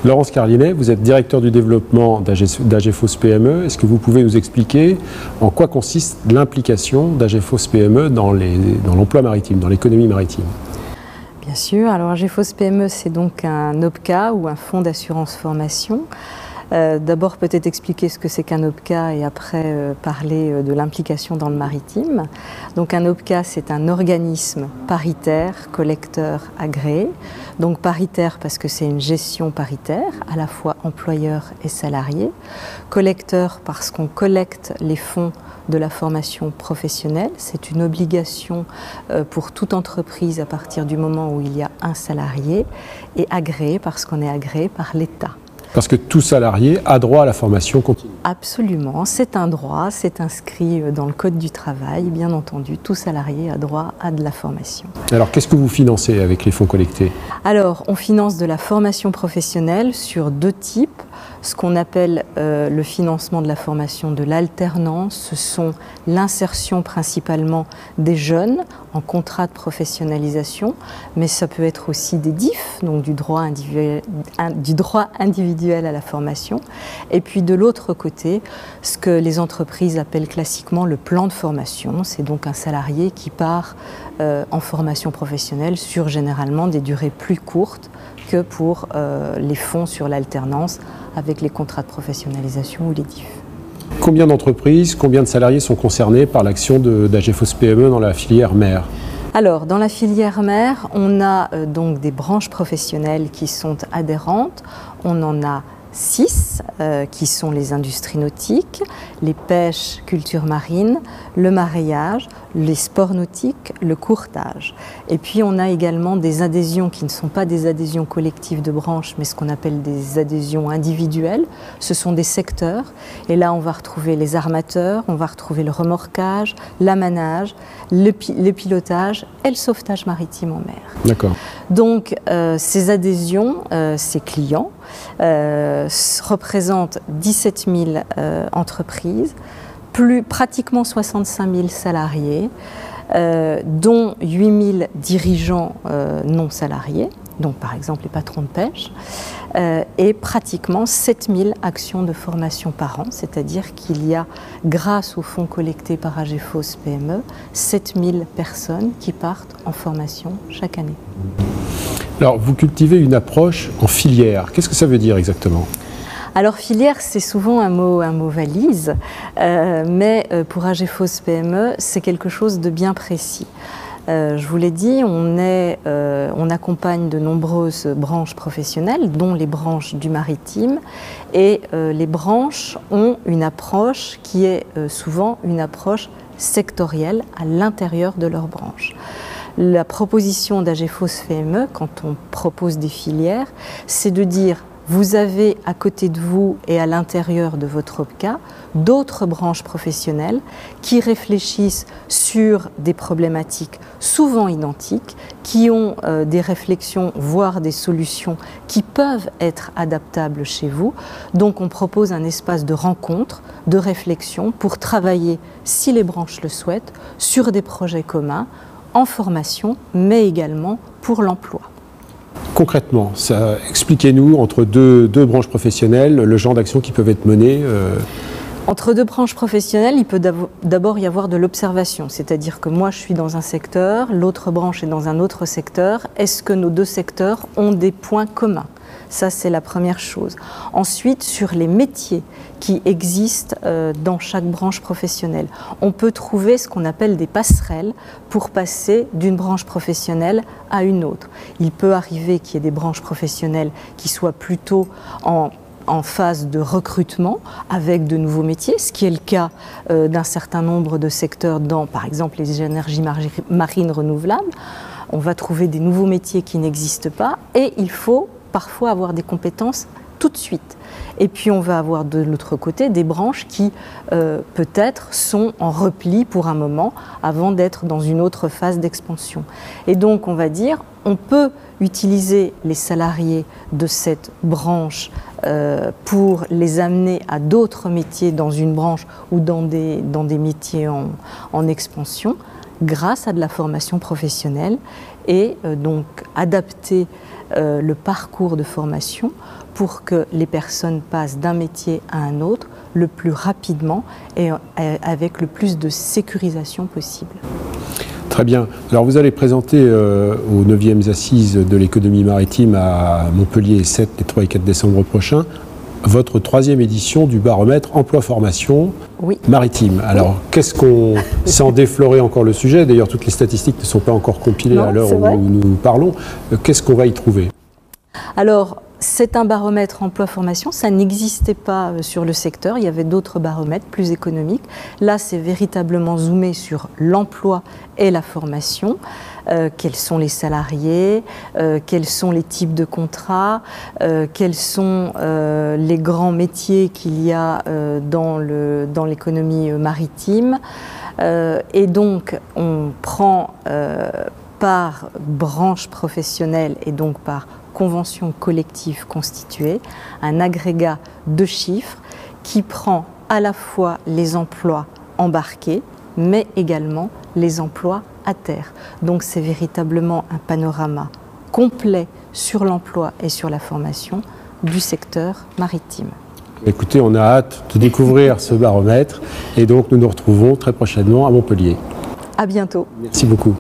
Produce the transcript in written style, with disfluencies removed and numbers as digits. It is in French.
Laurence Carlinet, vous êtes directeur du développement d'AGFOS PME. Est-ce que vous pouvez nous expliquer en quoi consiste l'implication d'AGFOS PME dans l'emploi maritime, dans l'économie maritime? Bien sûr. Alors AGFOS PME, c'est donc un OPCA ou un fonds d'assurance formation. D'abord peut-être expliquer ce que c'est qu'un OPCA et après parler de l'implication dans le maritime. Donc un OPCA, c'est un organisme paritaire, collecteur agréé. Donc paritaire parce que c'est une gestion paritaire, à la fois employeur et salarié. Collecteur parce qu'on collecte les fonds de la formation professionnelle. C'est une obligation pour toute entreprise à partir du moment où il y a un salarié. Et agréé parce qu'on est agréé par l'État. Parce que tout salarié a droit à la formation continue. Absolument, c'est un droit, c'est inscrit dans le Code du travail, bien entendu, tout salarié a droit à de la formation. Alors qu'est-ce que vous financez avec les fonds collectés? Alors on finance de la formation professionnelle sur deux types. Ce qu'on appelle le financement de la formation de l'alternance, ce sont l'insertion principalement des jeunes en contrat de professionnalisation, mais ça peut être aussi des DIF, donc du droit individuel à la formation. Et puis de l'autre côté, ce que les entreprises appellent classiquement le plan de formation, c'est donc un salarié qui part en formation professionnelle sur généralement des durées plus courtes que pour les fonds sur l'alternance avec les contrats de professionnalisation ou les DIF. Combien d'entreprises, combien de salariés sont concernés par l'action d'AGFOS PME dans la filière mer? Alors, dans la filière mer, on a donc des branches professionnelles qui sont adhérentes. On en a 6 qui sont les industries nautiques, les pêches, culture marine, le mareyage, les sports nautiques, le courtage. Et puis on a également des adhésions qui ne sont pas des adhésions collectives de branches, mais ce qu'on appelle des adhésions individuelles. Ce sont des secteurs. Et là, on va retrouver les armateurs, on va retrouver le remorquage, l'amanage, le pilotage et le sauvetage maritime en mer. D'accord. Donc ces adhésions, ces clients, représentent 17 000 entreprises, pratiquement 65 000 salariés, dont 8 000 dirigeants non salariés, donc par exemple les patrons de pêche, et pratiquement 7 000 actions de formation par an, c'est-à-dire qu'il y a, grâce aux fonds collectés par AGFOS PME, 7 000 personnes qui partent en formation chaque année. Alors, vous cultivez une approche en filière. Qu'est-ce que ça veut dire exactement? Alors filière, c'est souvent un mot valise, mais pour AGFOS PME, c'est quelque chose de bien précis. Je vous l'ai dit, on accompagne de nombreuses branches professionnelles, dont les branches du maritime, et les branches ont une approche qui est souvent une approche sectorielle à l'intérieur de leur branche. La proposition d'AGFOS PME, quand on propose des filières, c'est de dire vous avez à côté de vous et à l'intérieur de votre OPCA d'autres branches professionnelles qui réfléchissent sur des problématiques souvent identiques, qui ont des réflexions, voire des solutions qui peuvent être adaptables chez vous. Donc on propose un espace de rencontre, de réflexion pour travailler, si les branches le souhaitent, sur des projets communs en formation, mais également pour l'emploi. Concrètement, expliquez-nous entre deux branches professionnelles le genre d'actions qui peuvent être menées. Entre deux branches professionnelles, il peut d'abord y avoir de l'observation, c'est-à-dire que moi je suis dans un secteur, l'autre branche est dans un autre secteur. Est-ce que nos deux secteurs ont des points communs? Ça, c'est la première chose. Ensuite, sur les métiers qui existent dans chaque branche professionnelle, on peut trouver ce qu'on appelle des passerelles pour passer d'une branche professionnelle à une autre. Il peut arriver qu'il y ait des branches professionnelles qui soient plutôt en phase de recrutement avec de nouveaux métiers, ce qui est le cas d'un certain nombre de secteurs dans, par exemple, les énergies marines renouvelables. On va trouver des nouveaux métiers qui n'existent pas et il faut parfois avoir des compétences tout de suite. Et puis on va avoir de l'autre côté des branches qui peut-être sont en repli pour un moment avant d'être dans une autre phase d'expansion. Et donc on va dire, on peut utiliser les salariés de cette branche pour les amener à d'autres métiers dans une branche ou dans des métiers en expansion grâce à de la formation professionnelle et donc adapter le parcours de formation pour que les personnes passent d'un métier à un autre le plus rapidement et avec le plus de sécurisation possible. Très bien. Alors vous allez présenter aux 9e Assises de l'économie maritime à Montpellier 7 les 3 et 4 décembre prochains votre 3e édition du baromètre emploi-formation maritime. Alors, qu'est-ce qu'on... Sans déflorer encore le sujet, d'ailleurs toutes les statistiques ne sont pas encore compilées à l'heure où nous parlons, qu'est-ce qu'on va y trouver? Alors, c'est un baromètre emploi-formation, ça n'existait pas sur le secteur, il y avait d'autres baromètres plus économiques. Là, c'est véritablement zoomé sur l'emploi et la formation. Quels sont les salariés, quels sont les types de contrats, quels sont les grands métiers qu'il y a dans l'économie maritime. Et donc, on prend par branche professionnelle et donc par convention collective constituée, un agrégat de chiffres qui prend à la fois les emplois embarqués, mais également les emplois à terre. Donc c'est véritablement un panorama complet sur l'emploi et sur la formation du secteur maritime. Écoutez, on a hâte de découvrir ce baromètre et donc nous nous retrouvons très prochainement à Montpellier. À bientôt. Merci beaucoup.